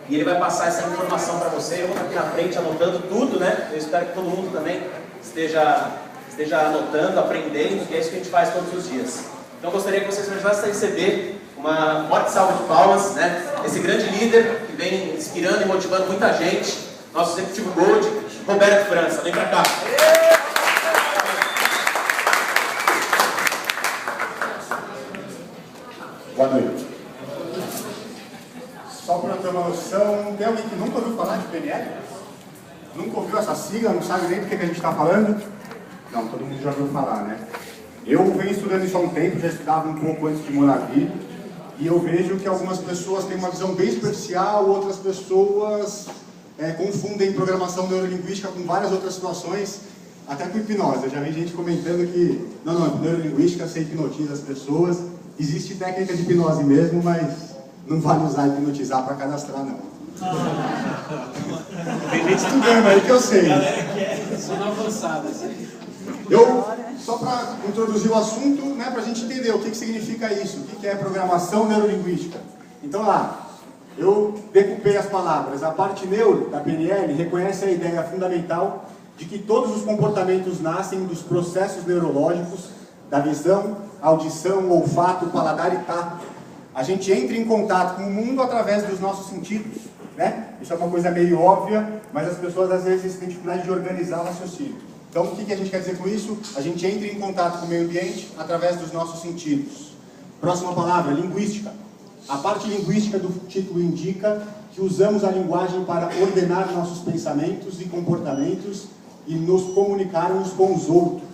e ele vai passar essa informação para você. Eu vou estar aqui na frente anotando tudo, né? Eu espero que todo mundo também esteja anotando, aprendendo, que é isso que a gente faz todos os dias. Então eu gostaria que vocês me ajudassem a receber uma forte salva de palmas, né? Esse grande líder que vem inspirando e motivando muita gente, nosso executivo Gold, Roberto França. Vem para cá. Boa noite. Só para ter uma noção, tem alguém que nunca ouviu falar de PNL? Nunca ouviu essa sigla, não sabe nem do que a gente está falando? Não, todo mundo já ouviu falar, né? Eu venho estudando isso há um tempo, já estudava um pouco antes de morar aqui, e eu vejo que algumas pessoas têm uma visão bem superficial, outras pessoas confundem programação neurolinguística com várias outras situações, até com hipnose. Eu já vi gente comentando que, não, neurolinguística você hipnotiza as pessoas. Existe técnica de hipnose mesmo, mas não vale usar hipnotizar para cadastrar, não. Tem gente estudando aí que eu sei. Galera quer, só na avançada. Só para introduzir o assunto, né, para a gente entender o que significa isso, o que é programação neurolinguística. Então lá, eu decupei as palavras. A parte neuro da PNL reconhece a ideia fundamental de que todos os comportamentos nascem dos processos neurológicos da visão, audição, olfato, paladar e tato. A gente entra em contato com o mundo através dos nossos sentidos, né? Isso é uma coisa meio óbvia, mas as pessoas às vezes têm dificuldade de organizar o raciocínio. Então, o que a gente quer dizer com isso? A gente entra em contato com o meio ambiente através dos nossos sentidos. Próxima palavra, linguística. A parte linguística do título indica que usamos a linguagem para ordenar nossos pensamentos e comportamentos e nos comunicarmos com os outros.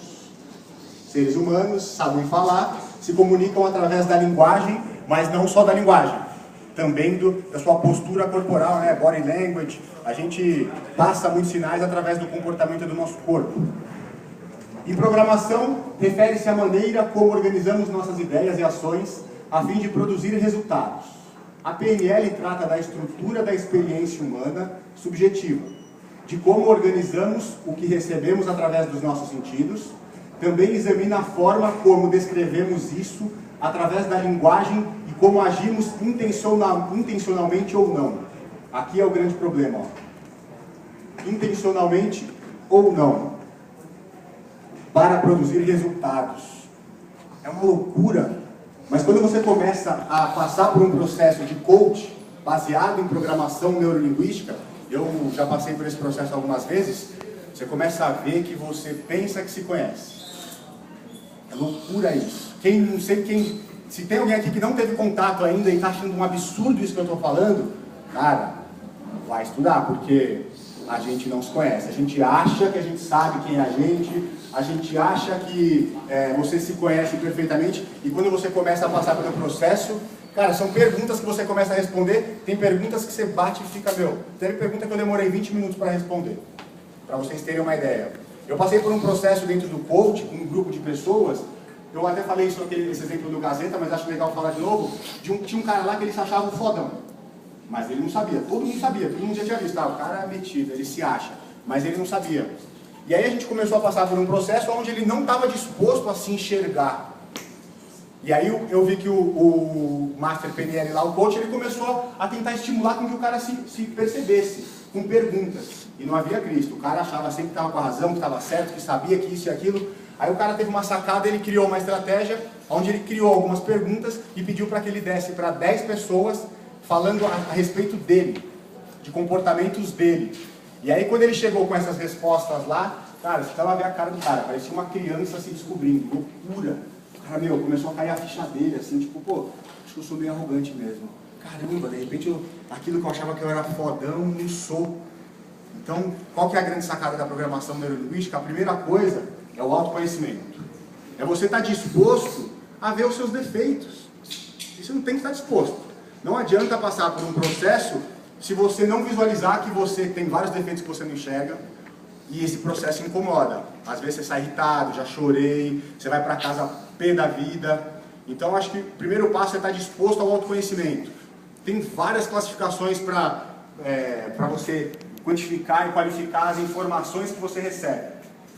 Seres humanos sabem falar, se comunicam através da linguagem, mas não só da linguagem, também da sua postura corporal, né? Body language. A gente passa muitos sinais através do comportamento do nosso corpo. E programação refere-se à maneira como organizamos nossas ideias e ações a fim de produzir resultados. A PNL trata da estrutura da experiência humana subjetiva, de como organizamos o que recebemos através dos nossos sentidos. Também examina a forma como descrevemos isso através da linguagem e como agimos intencionalmente ou não. Aqui é o grande problema, ó. Intencionalmente ou não, para produzir resultados. É uma loucura, mas quando você começa a passar por um processo de coach baseado em programação neurolinguística, eu já passei por esse processo algumas vezes, você começa a ver que você pensa que se conhece. É loucura isso. Se tem alguém aqui que não teve contato ainda e está achando um absurdo isso que eu estou falando, cara, vai estudar, porque a gente não se conhece. A gente acha que a gente sabe quem é a gente acha que você se conhece perfeitamente, e quando você começa a passar pelo processo, cara, são perguntas que você começa a responder, tem perguntas que você bate e fica, teve pergunta que eu demorei 20 minutos para responder, para vocês terem uma ideia. Eu passei por um processo dentro do coach, com um grupo de pessoas. Eu até falei isso esse exemplo do Gazeta, mas acho legal falar de novo. Tinha um cara lá que ele se achava um fodão, mas ele não sabia. Todo mundo sabia, todo mundo já tinha visto. O cara é metido, ele se acha, mas ele não sabia. E aí a gente começou a passar por um processo onde ele não estava disposto a se enxergar. E aí eu vi que o Master PNL lá, o coach, ele começou a tentar estimular com que o cara se percebesse, com perguntas. E não havia Cristo. O cara achava sempre que estava com a razão, que estava certo, que sabia que isso e aquilo. Aí o cara teve uma sacada, ele criou uma estratégia onde ele criou algumas perguntas e pediu para que ele desse para 10 pessoas falando a respeito dele, de comportamentos dele. E aí quando ele chegou com essas respostas lá, cara, você estava a ver a cara do cara, parecia uma criança se descobrindo, loucura. O cara, começou a cair a ficha dele, assim, tipo, pô, acho que eu sou meio arrogante mesmo. Caramba, de repente aquilo que eu achava que eu era fodão, não sou. Então, qual que é a grande sacada da programação neurolinguística? A primeira coisa é o autoconhecimento. É você estar disposto a ver os seus defeitos. Isso não tem que estar disposto. Não adianta passar por um processo se você não visualizar que você tem vários defeitos que você não enxerga e esse processo incomoda. Às vezes você sai irritado, já chorei, você vai para casa pé da vida. Então, acho que o primeiro passo é estar disposto ao autoconhecimento. Tem várias classificações para você quantificar e qualificar as informações que você recebe.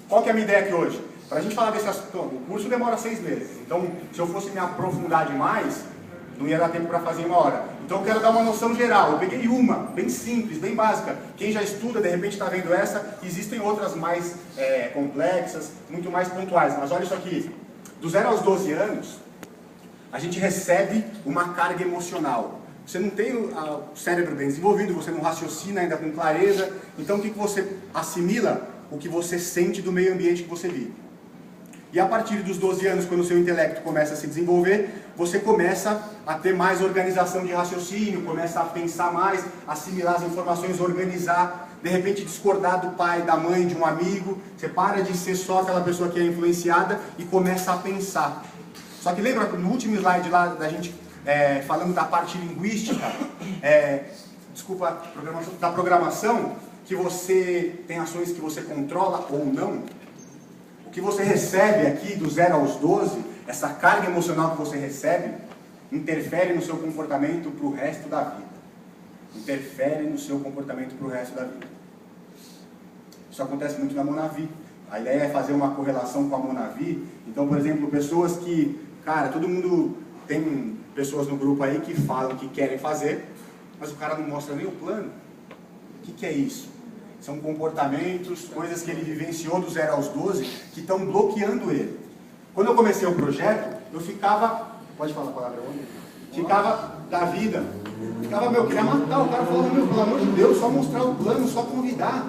Qual que é a minha ideia aqui hoje? Para a gente falar desse assunto, o curso demora 6 meses. Então, se eu fosse me aprofundar demais, Não ia dar tempo para fazer em uma hora. Então eu quero dar uma noção geral. Eu peguei uma, bem simples, bem básica. Quem já estuda, de repente está vendo essa. Existem outras mais complexas, muito mais pontuais. Mas olha isso aqui. Do 0 aos 12 anos, a gente recebe uma carga emocional. Você não tem o cérebro bem desenvolvido, você não raciocina ainda com clareza. Então o que você assimila? O que você sente do meio ambiente que você vive. E a partir dos 12 anos, quando o seu intelecto começa a se desenvolver, você começa a ter mais organização de raciocínio, começa a pensar mais, assimilar as informações, organizar, de repente discordar do pai, da mãe, de um amigo. Você para de ser só aquela pessoa que é influenciada e começa a pensar. Só que lembra no último slide lá da gente falando da parte linguística, da programação, que você tem ações que você controla ou não? O que você recebe aqui do 0 aos 12, essa carga emocional que você recebe, interfere no seu comportamento para o resto da vida. Interfere no seu comportamento para o resto da vida. Isso acontece muito na Monavi. A ideia é fazer uma correlação com a Monavi. Então, por exemplo, pessoas que... Cara, todo mundo tem pessoas no grupo aí que falam que querem fazer, mas o cara não mostra nem o plano. O que é isso? São comportamentos, coisas que ele vivenciou do 0 aos 12, que estão bloqueando ele. Quando eu comecei o projeto, eu ficava... Pode falar a palavra onde? Ficava da vida. Ficava, queria matar. O cara falava, pelo amor de Deus, só mostrar o plano, só convidar.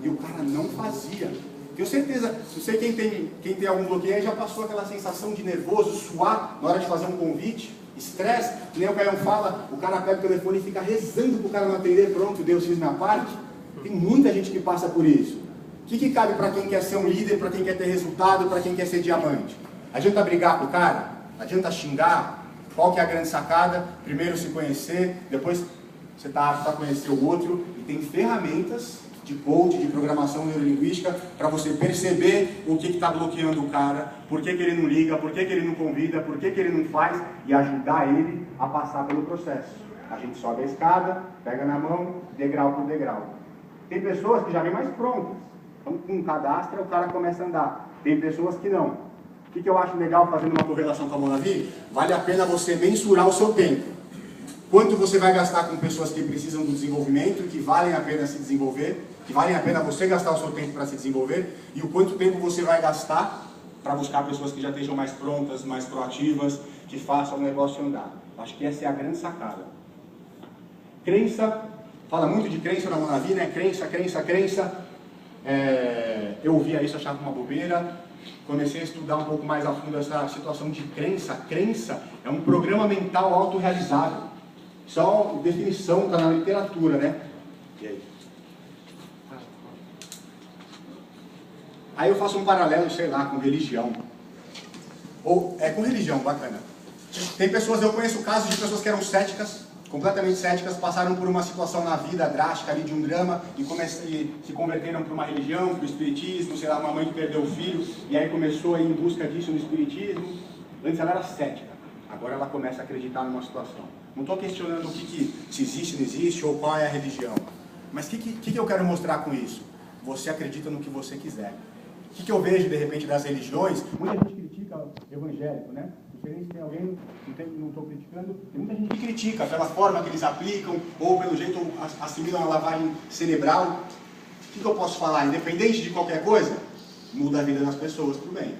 E o cara não fazia. Tenho certeza, não sei quem tem algum bloqueio aí já passou aquela sensação de nervoso, suar na hora de fazer um convite, estresse, que nem o Caião fala, o cara pega o telefone e fica rezando para o cara não atender, pronto, Deus, fiz minha parte. Tem muita gente que passa por isso. O que cabe para quem quer ser um líder, para quem quer ter resultado, para quem quer ser diamante? Adianta brigar com o cara? Adianta xingar? Qual que é a grande sacada? Primeiro se conhecer, depois você está apto a conhecer o outro, e tem ferramentas de coach, de programação neurolinguística, para você perceber o que está bloqueando o cara, por que ele não liga, por que ele não convida, por que ele não faz, e ajudar ele a passar pelo processo. A gente sobe a escada, pega na mão, degrau por degrau. Tem pessoas que já vêm mais prontas. Então, com um cadastro, o cara começa a andar. Tem pessoas que não. O que eu acho legal fazendo uma correlação com a Monavi? Vale a pena você mensurar o seu tempo. Quanto você vai gastar com pessoas que precisam do desenvolvimento, que valem a pena se desenvolver, que valem a pena você gastar o seu tempo para se desenvolver, e o quanto tempo você vai gastar para buscar pessoas que já estejam mais prontas, mais proativas, que façam o negócio andar. Acho que essa é a grande sacada. Crença, fala muito de crença na Monavi, né? Crença. Eu ouvia isso, achava uma bobeira. Comecei a estudar um pouco mais a fundo essa situação de crença. Crença é um programa mental autorrealizável. Só definição, está na literatura, né? E aí? Aí eu faço um paralelo, sei lá, com religião. Ou, com religião, bacana. Tem pessoas, eu conheço casos de pessoas que eram céticas, completamente céticas, passaram por uma situação na vida drástica ali de um drama e se converteram para uma religião, para o espiritismo, sei lá, uma mãe que perdeu o filho e aí começou a ir em busca disso no espiritismo. Antes ela era cética, agora ela começa a acreditar numa situação. Não estou questionando se existe, não existe ou qual é a religião, mas o que eu quero mostrar com isso? Você acredita no que você quiser. O que eu vejo de repente das religiões? Muita gente critica o evangélico, né? Não sei nem se tem alguém, não estou criticando, tem muita gente que critica pela forma que eles aplicam, ou pelo jeito assimilam a lavagem cerebral. O que eu posso falar? Independente de qualquer coisa, muda a vida das pessoas para o bem.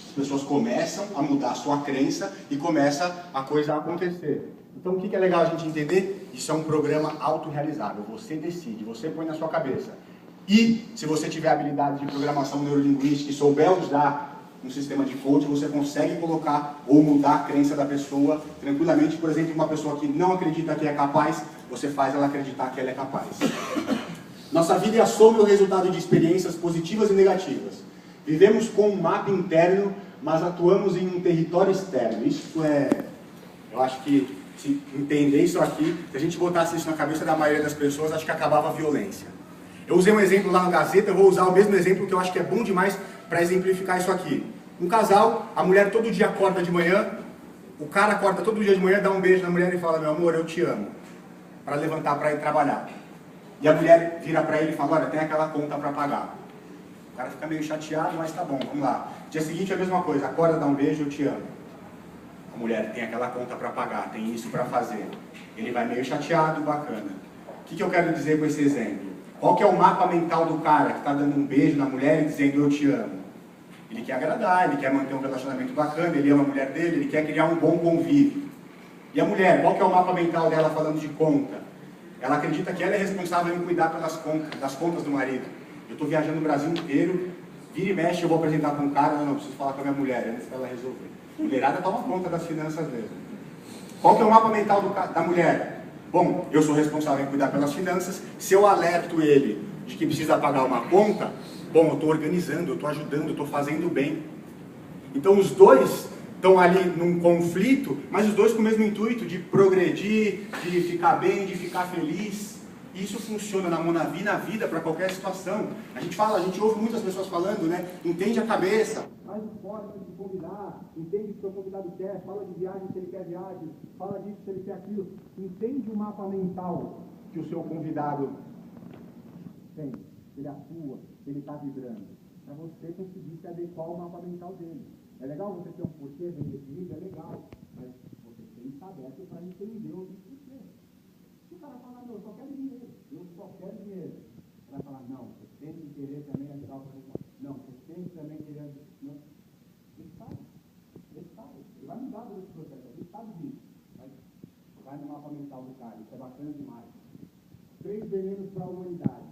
As pessoas começam a mudar a sua crença e começa a coisa a acontecer. Então o que é legal a gente entender? Isso é um programa autorrealizável, você decide, você põe na sua cabeça. E se você tiver habilidade de programação neurolinguística e souber usar um sistema de coaching, você consegue colocar ou mudar a crença da pessoa tranquilamente. Por exemplo, uma pessoa que não acredita que é capaz, você faz ela acreditar que ela é capaz. Nossa vida é a soma e o resultado de experiências positivas e negativas. Vivemos com um mapa interno, mas atuamos em um território externo. Isso eu acho que, se entender isso aqui, se a gente botasse isso na cabeça da maioria das pessoas, acho que acabava a violência. Eu usei um exemplo lá no Gazeta, eu vou usar o mesmo exemplo que eu acho que é bom demais para exemplificar isso aqui. Um casal, a mulher todo dia acorda de manhã, o cara acorda todo dia de manhã, dá um beijo na mulher e fala, meu amor, eu te amo, para levantar para ir trabalhar. E a mulher vira para ele e fala, olha, tem aquela conta para pagar. O cara fica meio chateado, mas tá bom, vamos lá. Dia seguinte é a mesma coisa, acorda, dá um beijo, eu te amo. A mulher tem aquela conta para pagar, tem isso para fazer. Ele vai meio chateado, bacana. O que eu quero dizer com esse exemplo? Qual que é o mapa mental do cara que está dando um beijo na mulher e dizendo eu te amo? Ele quer agradar, ele quer manter um relacionamento bacana, ele ama a mulher dele, ele quer criar um bom convívio. E a mulher, qual que é o mapa mental dela falando de conta? Ela acredita que ela é responsável em cuidar das contas do marido. Eu estou viajando no Brasil inteiro, vira e mexe, eu vou apresentar para um cara, não, preciso falar com a minha mulher antes dela resolver. A mulherada toma conta das finanças mesmo. Qual que é o mapa mental da mulher? Bom, eu sou responsável em cuidar pelas finanças, se eu alerto ele de que precisa pagar uma conta, bom, eu estou organizando, eu estou ajudando, eu estou fazendo bem. Então os dois estão ali num conflito, mas os dois com o mesmo intuito de progredir, de ficar bem, de ficar feliz. E isso funciona na Monavi, na vida, para qualquer situação. A gente ouve muitas pessoas falando, né? Entende a cabeça. Faz o forma de convidar, entende o que o seu convidado quer, fala de viagem se ele quer viagem, fala disso se ele quer aquilo. Entende o mapa mental que o seu convidado tem, ele atua, ele está vibrando. Para você conseguir se adequar ao mapa mental dele. É legal você ter um porquê bem definido, é legal, mas você tem que estar aberto para entender o porquê. Se o cara falar, não, eu só quero dinheiro, você vai falar, não, você tem que querer também ajudar o profissional. Não, você tem que também querer. Não. Ele sabe, ele vai mudar durante o processo, ele sabe disso, mas vai no mapa mental do cara, isso é bacana demais. 3 venenos para a humanidade: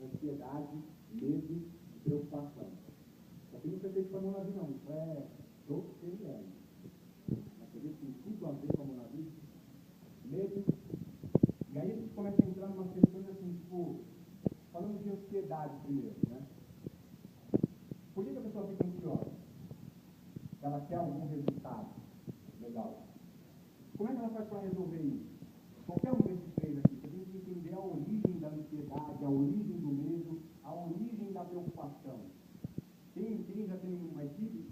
ansiedade, medo e preocupação. Só que não foi feito para a Monavi, não, isso é do CLL. Mas você vê que tem tudo a ver com a Monavi, medo. E aí a gente começa a entrar em umas questões assim, tipo, falando de ansiedade primeiro, né? Por que a pessoa fica ansiosa? Ela quer algum resultado legal. Como é que ela faz para resolver isso? Qualquer um desses 3 aqui, você tem que entender a origem da ansiedade, a origem do medo, a origem da preocupação. Quem já tem uma equipe,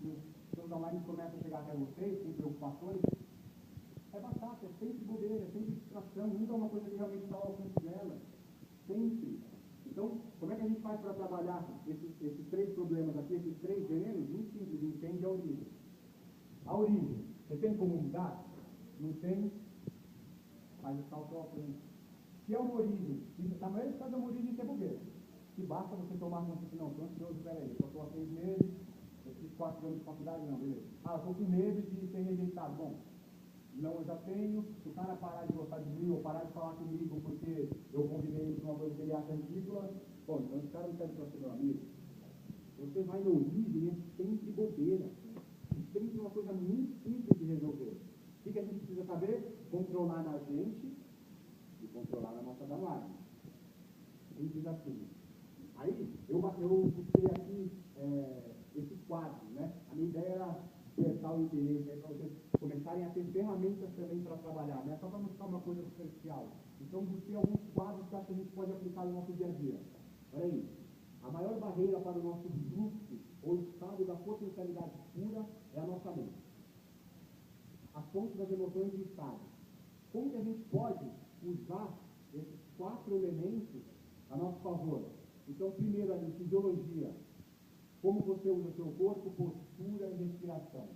seus online começam a chegar até vocês, tem preocupações, é batata, é sempre bobeira, é sempre distração, nunca é uma coisa que realmente está ao alcance dela. Sempre. Então, como é que a gente faz para trabalhar esses 3 problemas aqui, esses 3 venenos? Muito simples, entende a origem. A origem, você tem como mudar? Não tem? Faz o salto ao frente. Se é uma origem, na maioria dos casos é uma origem que é bobeira. Que basta você tomar uma decisão, não, estou ansioso, peraí, eu só estou há 6 meses, eu fiz 4 anos de faculdade, não, beleza. Ah, eu estou com medo de ser rejeitado. Bom, não, eu já tenho. Se o cara parar de gostar de mim ou parar de falar comigo porque eu combinei com uma coisa que ele acha ridícula, bom, então esse cara não serve para ser meu amigo. Você vai no origem, é sempre bobeira. É sempre uma coisa muito simples de resolver. O que a gente precisa saber? Controlar na gente e controlar na nossa danagem. Simples assim. Aí, eu busquei aqui esses quadros, né? A minha ideia era despertar o interesse para vocês começarem a ter ferramentas também para trabalhar, né? Só para não ficar uma coisa superficial. Então, busquei alguns quadros que acho que a gente pode aplicar no nosso dia a dia. Olha aí. A maior barreira para o nosso fluxo ou estado da potencialidade pura é a nossa mente. As fontes das emoções e estados. Como que a gente pode usar esses 4 elementos a nosso favor? Então, primeiro ali, fisiologia. Como você usa o seu corpo, postura e respiração.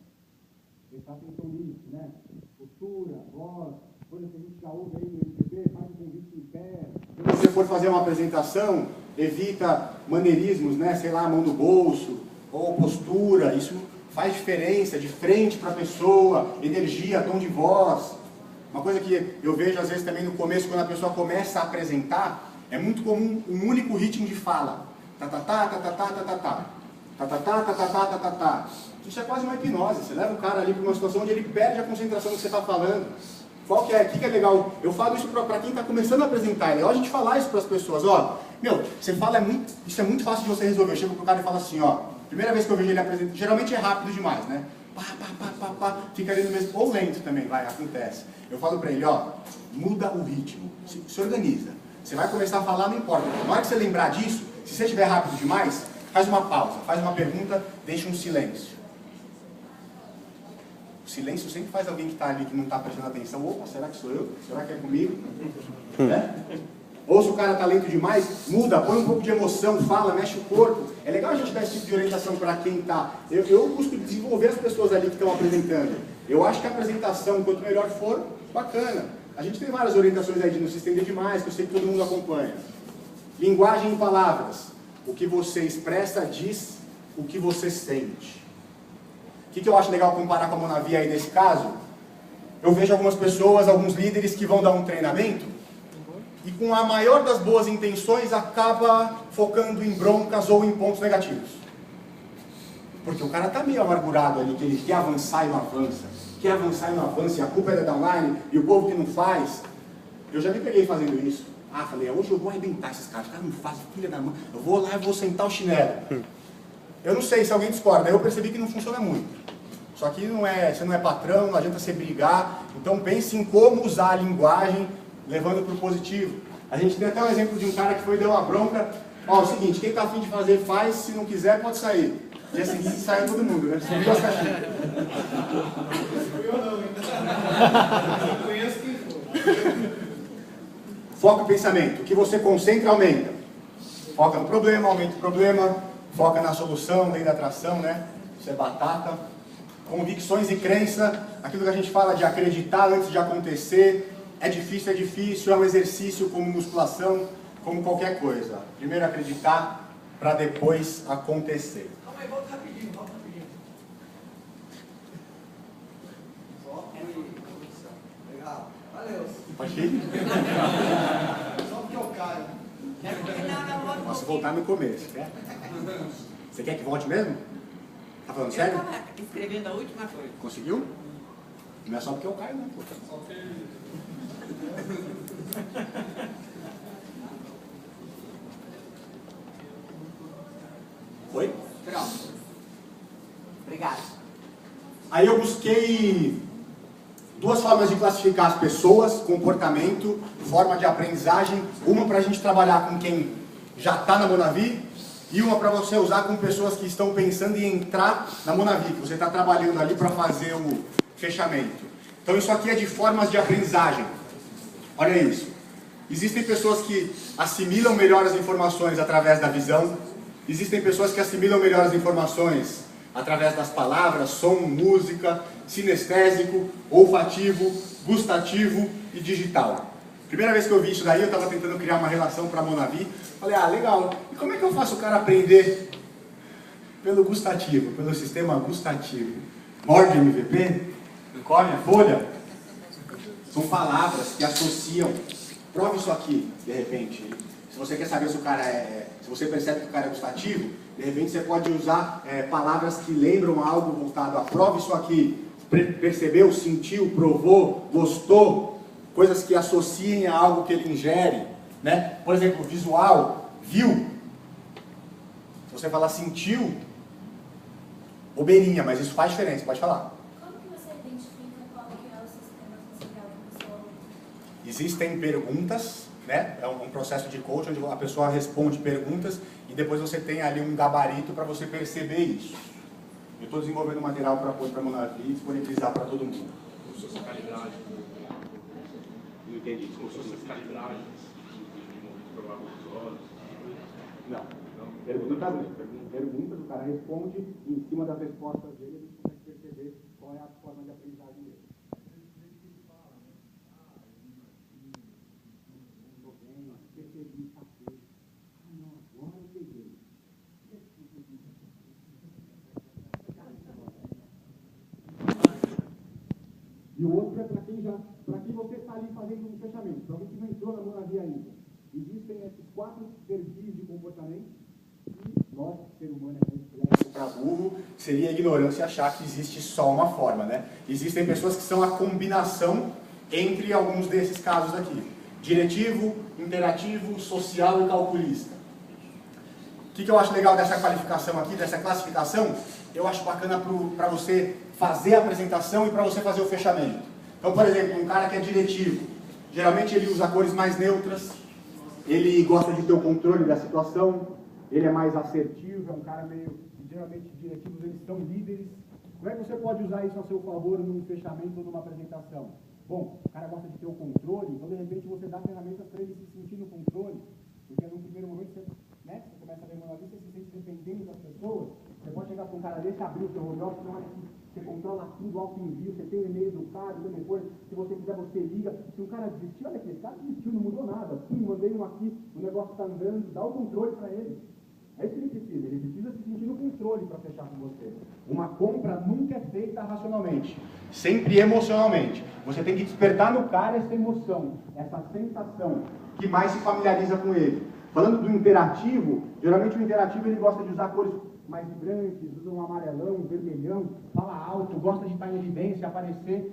Prestar atenção nisso, né? Postura, voz, coisa que a gente já ouve aí no MPB, faz um convite em pé. Se você for fazer uma apresentação, evita maneirismos, né? Sei lá, a mão no bolso, ou postura, isso faz diferença, de frente para a pessoa, energia, tom de voz. Uma coisa que eu vejo às vezes também no começo, quando a pessoa começa a apresentar, é muito comum um único ritmo de fala. Tá-tá-tá, tá-tá-tá, tá-tá-tá. Tá-tá-tá, tá-tá-tá, tá-tá-tá. Isso é quase uma hipnose. Você leva o cara ali para uma situação onde ele perde a concentração do que você está falando. Qual que é? O que é legal? Eu falo isso para quem está começando a apresentar. É legal a gente falar isso para as pessoas. Ó, meu, você fala, isso é muito fácil de você resolver. Eu chego pro cara e falo assim, ó. Primeira vez que eu vejo ele apresentar, geralmente é rápido demais, né? Pá, pá, pá, pá, pá, fica ali no mesmo, ou lento também, vai, acontece. Eu falo para ele, ó, muda o ritmo, se organiza. Você vai começar a falar, não importa. Na hora que você lembrar disso, se você estiver rápido demais, faz uma pausa, faz uma pergunta, deixa um silêncio. O silêncio sempre faz alguém que está ali, que não está prestando atenção. Opa, será que sou eu? Será que é comigo? Né? Ou se o cara tá lento demais, muda, põe um pouco de emoção, fala, mexe o corpo. É legal a gente dar esse tipo de orientação para quem tá. Eu busco desenvolver as pessoas ali que estão apresentando. Eu acho que a apresentação, quanto melhor for, bacana. A gente tem várias orientações aí de não se estender demais, que eu sei que todo mundo acompanha. Linguagem em palavras. O que você expressa diz o que você sente. O que eu acho legal comparar com a Monavi aí nesse caso? Eu vejo algumas pessoas, alguns líderes que vão dar um treinamento e com a maior das boas intenções acaba focando em broncas ou em pontos negativos. Porque o cara está meio amargurado ali, que ele quer avançar e não avança. Quer avançar e não avança, e a culpa é da online, e o povo que não faz. Eu já me peguei fazendo isso. Falei, hoje eu vou arrebentar esses caras. Os caras não fazem, filha da mãe. Eu vou lá e vou sentar o chinelo. Eu não sei se alguém discorda, eu percebi que não funciona muito. Só que você não é patrão, não adianta você brigar. Então pense em como usar a linguagem levando para o positivo. A gente tem até um exemplo de um cara que foi deu uma bronca. Ó, é o seguinte, quem está afim de fazer, faz. Se não quiser, pode sair. Dia seguinte saiu todo mundo, né? Subiu as caixinhas. Eu não, hein? Eu conheço quem for. Foca o pensamento. O que você concentra, aumenta. Foca no problema, aumenta o problema. Foca na solução, lei da atração, né? Isso é batata. Convicções e crença. Aquilo que a gente fala de acreditar antes de acontecer. É difícil, é um exercício como musculação, como qualquer coisa. Primeiro acreditar, para depois acontecer. Calma aí, volta rapidinho. Legal. Valeu. Pode ir? Só porque eu caio. Posso voltar no começo, quer? Você quer que volte mesmo? Tá falando sério? Eu estava escrevendo a última coisa. Conseguiu? Não é só porque eu caio, não. Foi? Pronto. Obrigada. Aí eu busquei duas formas de classificar as pessoas, comportamento, forma de aprendizagem. Uma para a gente trabalhar com quem já está na Monavi e uma para você usar com pessoas que estão pensando em entrar na Monavi, que você está trabalhando ali para fazer o fechamento. Então isso aqui é de formas de aprendizagem. Olha isso. Existem pessoas que assimilam melhor as informações através da visão. Existem pessoas que assimilam melhor as informações através das palavras, som, música, sinestésico, olfativo, gustativo e digital. Primeira vez que eu vi isso daí, eu estava tentando criar uma relação para a Monavi. Falei, legal. E como é que eu faço o cara aprender pelo gustativo, pelo sistema gustativo? Morde MVP? Come a folha? São palavras que associam. Prove isso aqui, de repente. Se você quer saber se o cara se você percebe que o cara é gustativo, de repente você pode usar palavras que lembram algo voltado a prove isso aqui. Percebeu, sentiu, provou, gostou, coisas que associem a algo que ele ingere, né? Por exemplo, visual, viu. Se você falar sentiu, bobeirinha, mas isso faz diferença, pode falar. Como que você identifica qual que é o sistema social da pessoa? Existem perguntas, né? É um processo de coaching onde a pessoa responde perguntas e depois você tem ali um gabarito para você perceber isso. Eu estou desenvolvendo material para pôr para a Monavi e disponibilizar para todo mundo. Suas calibragens. Não entendi, desculpa. Suas calibragens. Provar os olhos. Não. Perguntas, o cara responde e em cima das respostas dele a gente consegue perceber qual é a forma de aprendizagem dele. Percebi, saquei. Não, agora eu peguei. E o outro é para quem você está ali fazendo um fechamento, para alguém que não entrou na Monavi ainda. Existem esses 4 perfis de comportamento e, lógico, ser humano é complexo para burro, seria ignorância achar que existe só uma forma, né? Existem pessoas que são a combinação entre alguns desses casos aqui. Diretivo, interativo, social e calculista. O que eu acho legal dessa qualificação aqui, dessa classificação? Eu acho bacana para você fazer a apresentação e para você fazer o fechamento. Então, por exemplo, um cara que é diretivo, geralmente ele usa cores mais neutras, ele gosta de ter o controle da situação, ele é mais assertivo, é um cara meio... Geralmente diretivos eles são líderes. Como é que você pode usar isso a seu favor num fechamento ou numa apresentação? Bom, o cara gosta de ter o controle, então de repente você dá ferramentas para ele se sentir no controle. cara desse abrir o seu home office, na hora que você controla tudo, alto envio, você tem o e-mail do cara, o telefone, se você quiser você liga. Se um cara desistiu, olha aqui, esse cara desistiu, não mudou nada. Mandei um aqui, o negócio está andando, dá o controle para ele. É isso que ele precisa se sentir no controle para fechar com você. Uma compra nunca é feita racionalmente, sempre emocionalmente. Você tem que despertar no cara essa emoção, essa sensação que mais se familiariza com ele. Falando do interativo, geralmente o interativo ele gosta de usar cores mais vibrantes, usa um amarelão, um vermelhão, fala alto, gosta de estar em evidência, aparecer.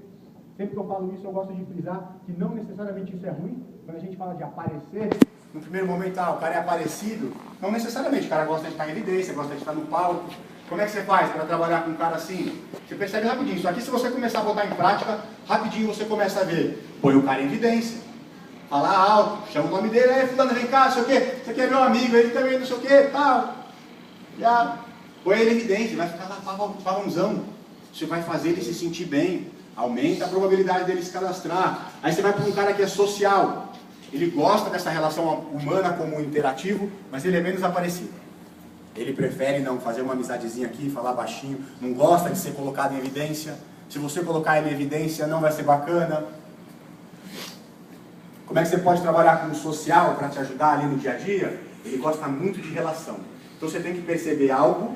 Sempre que eu falo isso, eu gosto de frisar que não necessariamente isso é ruim. Quando a gente fala de aparecer, no primeiro momento, o cara é aparecido, não necessariamente, o cara gosta de estar em evidência, gosta de estar no palco. Como é que você faz para trabalhar com um cara assim? Você percebe rapidinho, isso aqui se você começar a botar em prática, rapidinho você começa a ver. Põe o cara em evidência, fala alto, chama o nome dele, aí fulano, vem cá, não sei o quê, esse aqui é meu amigo, ele também não sei o quê, tal. Já põe ele em evidência, vai ficar lá pavãozão. Isso vai fazer ele se sentir bem, aumenta a probabilidade dele se cadastrar. Aí você vai para um cara que é social. Ele gosta dessa relação humana como interativo, mas ele é menos aparecido. Ele prefere não fazer uma amizadezinha aqui, falar baixinho, não gosta de ser colocado em evidência. Se você colocar ele em evidência, não vai ser bacana. Como é que você pode trabalhar com o social para te ajudar ali no dia a dia? Ele gosta muito de relação. Então você tem que perceber algo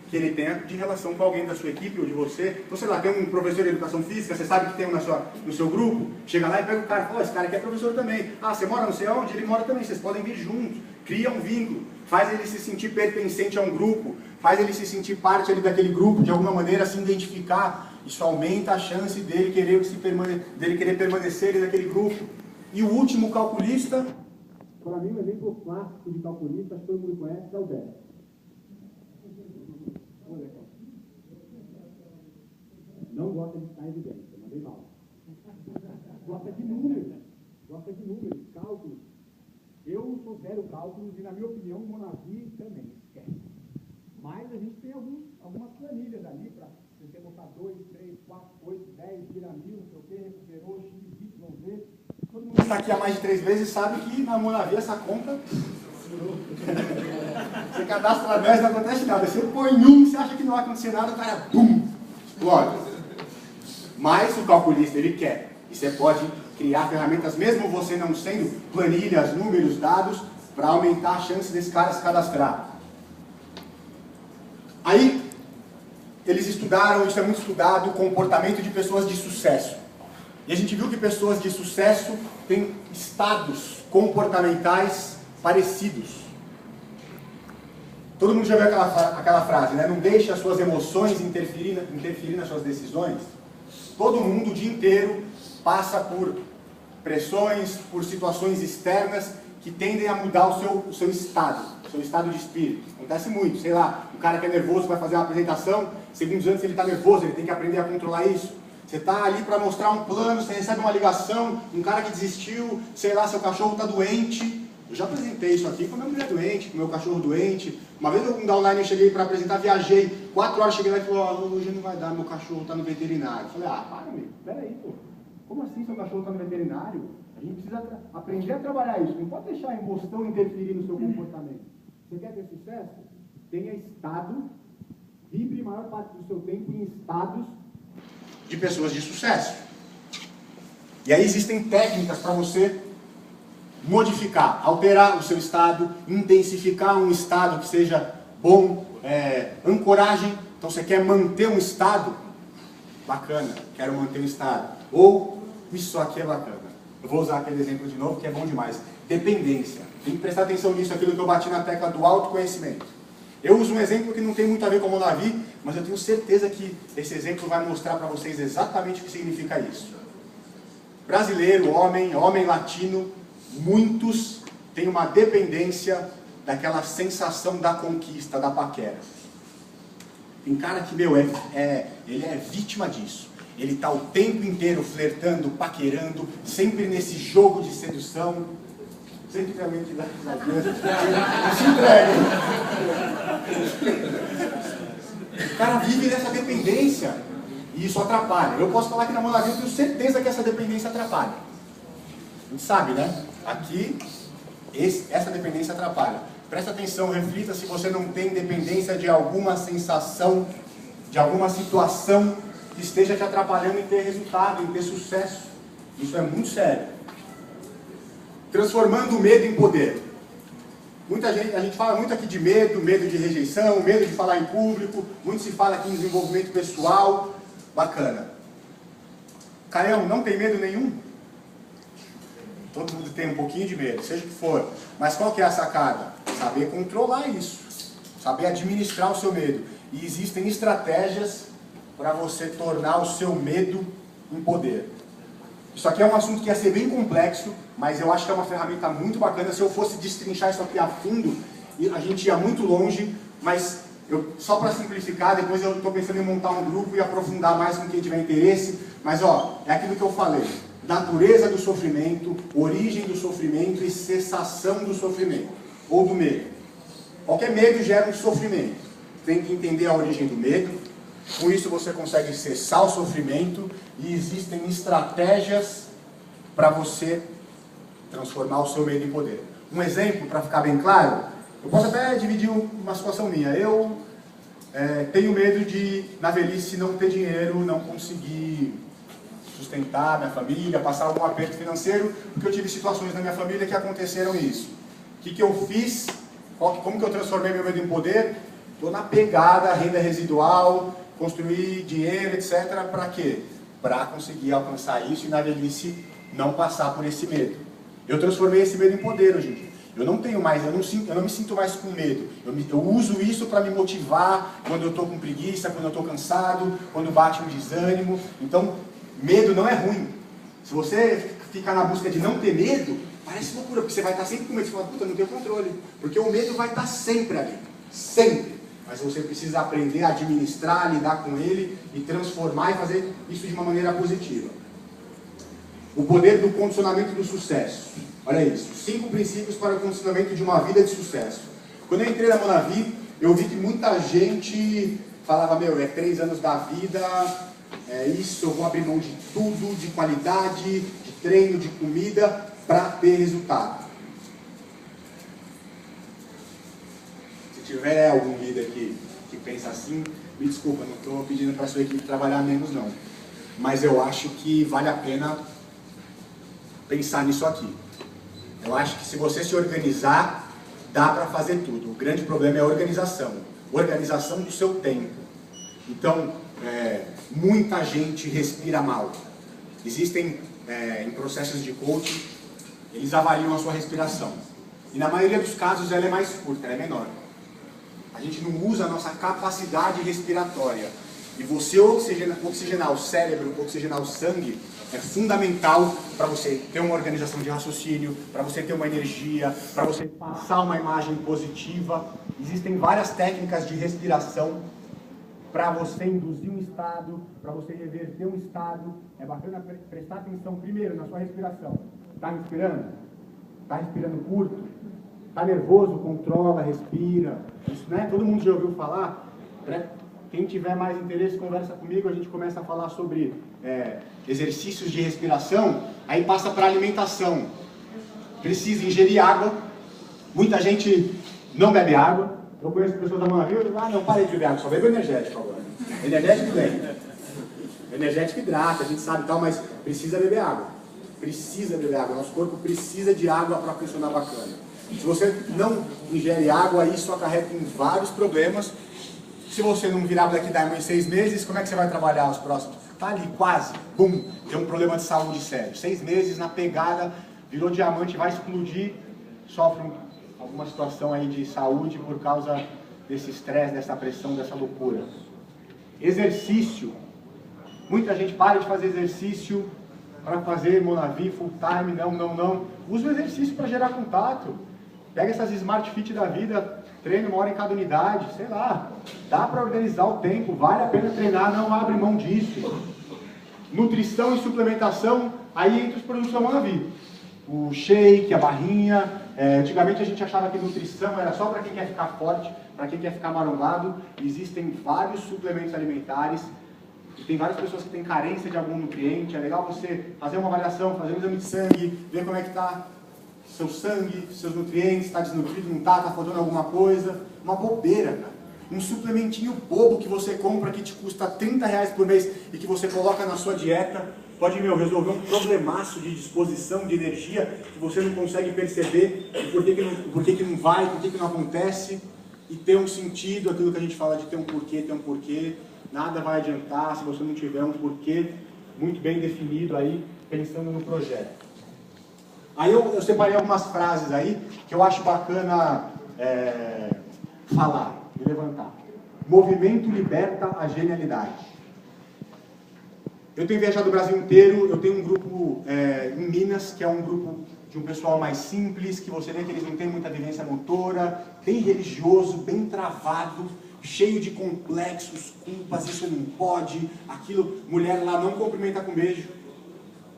que ele tenha de relação com alguém da sua equipe ou de você. Então, sei lá, tem um professor de educação física, você sabe que tem um no seu grupo, chega lá e pega o cara e fala, esse cara aqui é professor também. Ah, você mora não sei onde? Ele mora também, vocês podem vir juntos. Cria um vínculo, faz ele se sentir pertencente a um grupo, faz ele se sentir parte ali daquele grupo, de alguma maneira se identificar. Isso aumenta a chance dele querer permanecer ali naquele grupo. E o último calculista, para mim um exemplo clássico de calculista, todo mundo conhece, é o Débora. Não gosta de estar em evidência, mandei mal. Gosta de números, cálculos. Eu sou zero cálculos e, na minha opinião, o Monavi também, esquece. Mas a gente tem algumas planilhas ali para você botar 2, 3, 4, 8, 10, vira 1000, não sei o que, recuperou, X, Y, Z. Todo mundo que está aqui há mais de 3 vezes sabe que na Monavi essa conta... Você cadastra 10, não acontece nada. Você põe 1, você acha que não vai acontecer nada, o cara, bum, explode. Mas o calculista, ele quer. E você pode criar ferramentas, mesmo você não sendo planilhas, números, dados, para aumentar a chance desse cara se cadastrar. Aí, eles estudaram, isso é muito estudado, o comportamento de pessoas de sucesso. E a gente viu que pessoas de sucesso têm estados comportamentais parecidos. Todo mundo já viu aquela frase, né? Não deixe as suas emoções interferir nas suas decisões. Todo mundo o dia inteiro passa por pressões, por situações externas que tendem a mudar o seu estado de espírito. Acontece muito, sei lá, o cara que é nervoso vai fazer uma apresentação, segundos antes ele está nervoso, ele tem que aprender a controlar isso. Você está ali para mostrar um plano, você recebe uma ligação, um cara que desistiu, sei lá, seu cachorro está doente. Eu já apresentei isso aqui com a minha mulher doente, com o meu cachorro doente. Uma vez eu downline eu cheguei para apresentar, viajei, 4 horas cheguei lá e falou, hoje não vai dar, meu cachorro está no veterinário. Eu falei, para amigo, peraí, pô. Como assim seu cachorro está no veterinário? A gente precisa aprender a trabalhar isso. Não pode deixar a emoção interferir no seu comportamento. Você quer ter sucesso? Tenha estado, vibre a maior parte do seu tempo em estados de pessoas de sucesso. E aí existem técnicas para você modificar, alterar o seu estado, intensificar um estado que seja bom, ancoragem. Então você quer manter um estado? Bacana, quero manter um estado. Ou, isso aqui é bacana. Eu vou usar aquele exemplo de novo que é bom demais. Dependência. Tem que prestar atenção nisso, aquilo que eu bati na tecla do autoconhecimento. Eu uso um exemplo que não tem muito a ver com o Monavi, mas eu tenho certeza que esse exemplo vai mostrar para vocês exatamente o que significa isso. Brasileiro, homem latino, muitos têm uma dependência daquela sensação da conquista, da paquera. Tem cara que, ele é vítima disso. Ele está o tempo inteiro flertando, paquerando, sempre nesse jogo de sedução. Sempre tem alguém que dá se entrega. O cara vive nessa dependência e isso atrapalha. Eu posso falar que na Monavi eu tenho certeza que essa dependência atrapalha. A gente sabe, né? Aqui, essa dependência atrapalha. Presta atenção, reflita se você não tem dependência de alguma sensação, de alguma situação que esteja te atrapalhando em ter resultado, em ter sucesso. Isso é muito sério. Transformando o medo em poder. A gente fala muito aqui de medo, medo de rejeição, medo de falar em público, muito se fala aqui em desenvolvimento pessoal. Bacana. Caião, não tem medo nenhum? Todo mundo tem um pouquinho de medo, seja o que for. Mas qual que é a sacada? Saber controlar isso. Saber administrar o seu medo. E existem estratégias para você tornar o seu medo em poder. Isso aqui é um assunto que ia ser bem complexo, mas eu acho que é uma ferramenta muito bacana. Se eu fosse destrinchar isso aqui a fundo, a gente ia muito longe, mas só para simplificar, depois eu estou pensando em montar um grupo e aprofundar mais com quem tiver interesse. Mas ó, é aquilo que eu falei. Natureza do sofrimento, origem do sofrimento e cessação do sofrimento, ou do medo. Qualquer medo gera um sofrimento. Tem que entender a origem do medo. Com isso você consegue cessar o sofrimento e existem estratégias para você transformar o seu medo em poder. Um exemplo, para ficar bem claro, eu posso até dividir uma situação minha. Eu tenho medo de, na velhice, não ter dinheiro, não conseguir sustentar minha família, passar algum aperto financeiro, porque eu tive situações na minha família que aconteceram isso. O que eu fiz? Como que eu transformei meu medo em poder? Estou na pegada, renda residual, construir dinheiro, etc. Para quê? Para conseguir alcançar isso e na velhice não passar por esse medo. Eu transformei esse medo em poder hoje em dia. Eu não tenho mais, eu não me sinto mais com medo. Eu uso isso para me motivar quando eu estou com preguiça, quando eu estou cansado, quando bate um desânimo. Então, medo não é ruim. Se você ficar na busca de não ter medo, parece loucura, porque você vai estar sempre com medo. Você fala, puta, não tenho controle. Porque o medo vai estar sempre ali. Sempre. Mas você precisa aprender a administrar, a lidar com ele e transformar e fazer isso de uma maneira positiva. O poder do condicionamento do sucesso. Olha isso. 5 princípios para o condicionamento de uma vida de sucesso. Quando eu entrei na Monavi, eu vi que muita gente falava, meu, é 3 anos da vida, é isso, eu vou abrir mão de tudo, de qualidade, de treino, de comida, para ter resultado. Se tiver algum líder que pensa assim, me desculpa, não estou pedindo para a sua equipe trabalhar menos não. Mas eu acho que vale a pena pensar nisso aqui. Eu acho que se você se organizar, dá para fazer tudo. O grande problema é a organização. Organização do seu tempo. Então, muita gente respira mal. Existem, em processos de coaching, eles avaliam a sua respiração. E na maioria dos casos ela é mais curta, ela é menor. A gente não usa a nossa capacidade respiratória. E você oxigenar o cérebro, oxigenar o sangue, é fundamental para você ter uma organização de raciocínio, para você ter uma energia, para você passar uma imagem positiva. Existem várias técnicas de respiração para você induzir um estado, para você reverter um estado. É bacana prestar atenção primeiro na sua respiração. Está inspirando? Está respirando curto? Está nervoso? Controla, respira. Isso, né? Todo mundo já ouviu falar? Quem tiver mais interesse, conversa comigo, a gente começa a falar sobre exercícios de respiração, aí passa para alimentação. Precisa ingerir água. Muita gente não bebe água. Eu conheço pessoas da Monavi, eu digo, não parei de beber água, só bebo energético agora. Energético bem. Energético hidrata, a gente sabe e tal, mas precisa beber água. Precisa beber água. Nosso corpo precisa de água para funcionar bacana. Se você não ingere água, isso acarreta em vários problemas. Se você não virar Black Diamond em 6 meses, como é que você vai trabalhar os próximos? Tá ali, quase, bum, tem um problema de saúde sério. 6 meses na pegada, virou diamante, vai explodir, sofre alguma situação aí de saúde por causa desse estresse, dessa pressão, dessa loucura. Exercício. Muita gente para de fazer exercício para fazer Monavi full time, não. Usa o exercício para gerar contato. Pega essas Smart Fit da vida, treina 1 hora em cada unidade, sei lá. Dá para organizar o tempo, vale a pena treinar, não abre mão disso. Nutrição e suplementação, aí entre os produtos da Monavi. O shake, a barrinha. Antigamente a gente achava que nutrição era só para quem quer ficar forte, para quem quer ficar marombado. Existem vários suplementos alimentares. E tem várias pessoas que têm carência de algum nutriente. É legal você fazer uma avaliação, fazer um exame de sangue, ver como é que está. seu sangue, seus nutrientes, está desnutrido, não está faltando alguma coisa. Uma bobeira, cara. Um suplementinho bobo que você compra que te custa R$30 por mês e que você coloca na sua dieta, pode, resolver um problemaço de disposição, de energia, que você não consegue perceber por que não vai, por que não acontece, e ter um sentido, aquilo que a gente fala de ter um porquê, nada vai adiantar se você não tiver um porquê muito bem definido aí, pensando no projeto. Aí eu separei algumas frases aí que eu acho bacana falar e levantar. Movimento liberta a genialidade. Eu tenho viajado o Brasil inteiro, eu tenho um grupo em Minas, que é um grupo de um pessoal mais simples, que você vê que eles não têm muita vivência motora, bem religioso, bem travado, cheio de complexos, culpas, isso não pode, aquilo, mulher lá não cumprimenta com beijo.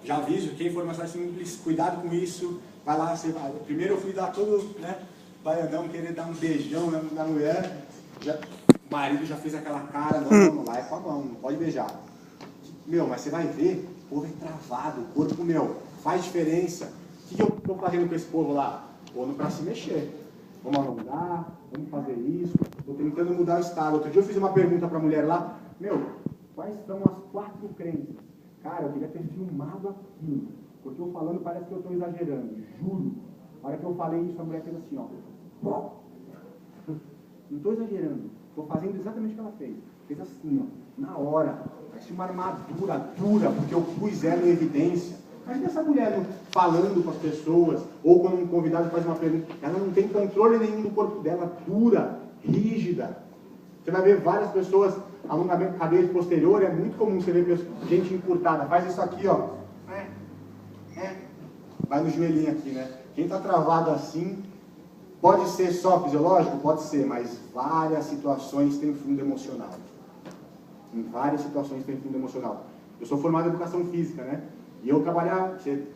Já aviso, quem for mais simples, cuidado com isso, vai lá, você vai. Primeiro eu fui dar todo, né, baianão, querer dar um beijão na mulher, o marido já fez aquela cara, não, lá é com a mão, não pode beijar. Mas você vai ver, o povo é travado, o corpo, faz diferença. O que eu estou fazendo com esse povo lá? Pondo para se mexer. Vamos alongar, vamos fazer isso. Estou tentando mudar o estado. Outro dia eu fiz uma pergunta para a mulher lá, quais são as 4 crenças? Cara, eu queria ter filmado aquilo, porque eu falando parece que eu estou exagerando, juro. Na hora que eu falei isso, a mulher fez assim, ó. Não estou exagerando, estou fazendo exatamente o que ela fez. Fez assim, ó, na hora. Parece uma armadura dura, porque eu pus ela em evidência. Imagina essa mulher falando com as pessoas, ou quando um convidado faz uma pergunta, ela não tem controle nenhum do corpo dela, dura, rígida. Você vai ver várias pessoas, alongamento de cabeça posterior, é muito comum você ver gente encurtada. Faz isso aqui, ó. Vai no joelhinho aqui, né? Quem está travado assim, pode ser só fisiológico? Pode ser, mas várias situações têm fundo emocional. Em várias situações tem fundo emocional. Eu sou formado em educação física, né? E eu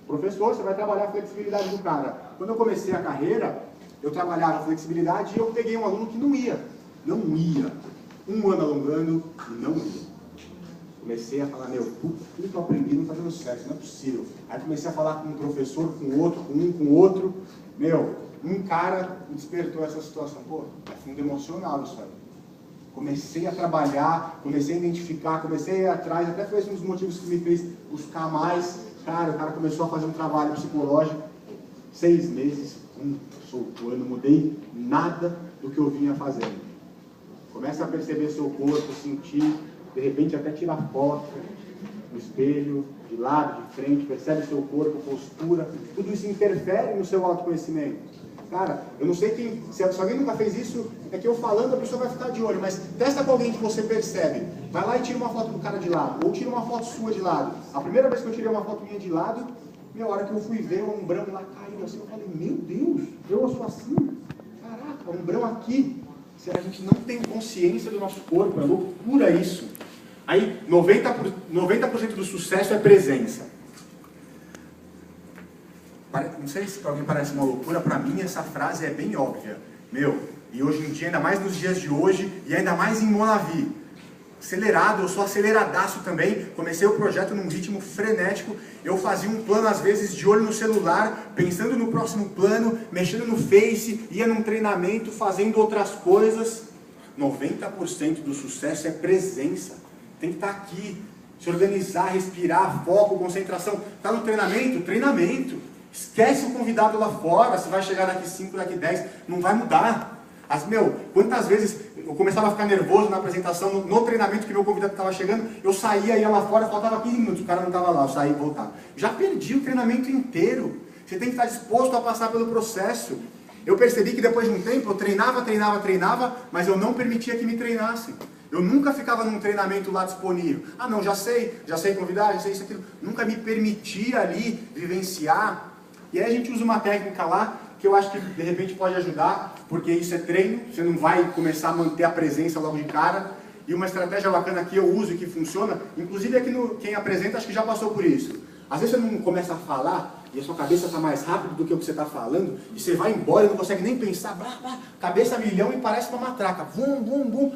professor, você vai trabalhar a flexibilidade do cara. Quando eu comecei a carreira, eu trabalhava a flexibilidade e eu peguei um aluno que não ia. Um ano alongando e não ia. Comecei a falar, tudo que eu aprendi não está dando certo, não é possível. Aí comecei a falar com um professor, com outro, com outro. Um cara despertou essa situação. É fundo emocional isso aí. Comecei a trabalhar, comecei a identificar, comecei a ir atrás, até foi esse um dos motivos que me fez buscar mais. Cara, o cara começou a fazer um trabalho psicológico, 6 meses, soltou, eu não mudei nada do que eu vinha fazendo. Começa a perceber seu corpo, sentir, de repente até tirar foto no espelho, de lado, de frente, percebe seu corpo, postura, tudo isso interfere no seu autoconhecimento. Cara, eu não sei se alguém nunca fez isso, é que eu falando a pessoa vai ficar de olho, mas testa com alguém que você percebe. Vai lá e tira uma foto do cara de lado, ou tira uma foto sua de lado. A primeira vez que eu tirei uma foto minha de lado, a hora que eu fui ver o ombrão lá caindo assim, eu falei, meu Deus, eu sou assim? Caraca, o ombrão aqui. Se a gente não tem consciência do nosso corpo, é loucura isso. Aí, 90% do sucesso é presença. Não sei se para alguém parece uma loucura, para mim essa frase é bem óbvia. E hoje em dia, ainda mais nos dias de hoje, e ainda mais em Monavi. Acelerado, eu sou aceleradaço também. Comecei o projeto num ritmo frenético. Eu fazia um plano, às vezes, de olho no celular, pensando no próximo plano, mexendo no Face, ia num treinamento, fazendo outras coisas. 90% do sucesso é presença. Tem que estar aqui, se organizar, respirar, foco, concentração. Está no treinamento? Treinamento. Esquece o convidado lá fora, se vai chegar daqui 5, daqui 10, não vai mudar. Quantas vezes eu começava a ficar nervoso na apresentação, no treinamento que meu convidado estava chegando, eu saía, ia lá fora, faltava 15 minutos, o cara não estava lá, eu saía e voltava. Já perdi o treinamento inteiro. Você tem que estar disposto a passar pelo processo. Eu percebi que depois de um tempo, eu treinava, mas eu não permitia que me treinassem. Eu nunca ficava num treinamento lá disponível. Já sei convidar, já sei isso, aquilo. Nunca me permitia ali vivenciar. E aí a gente usa uma técnica lá, que eu acho que de repente pode ajudar, porque isso é treino, você não vai começar a manter a presença logo de cara. E uma estratégia bacana que eu uso e que funciona, inclusive aqui quem apresenta acho que já passou por isso. Às vezes você não começa a falar, e a sua cabeça está mais rápido do que o que você está falando, e você vai embora e não consegue nem pensar, cabeça a milhão e parece uma matraca. Vum, vum, vum.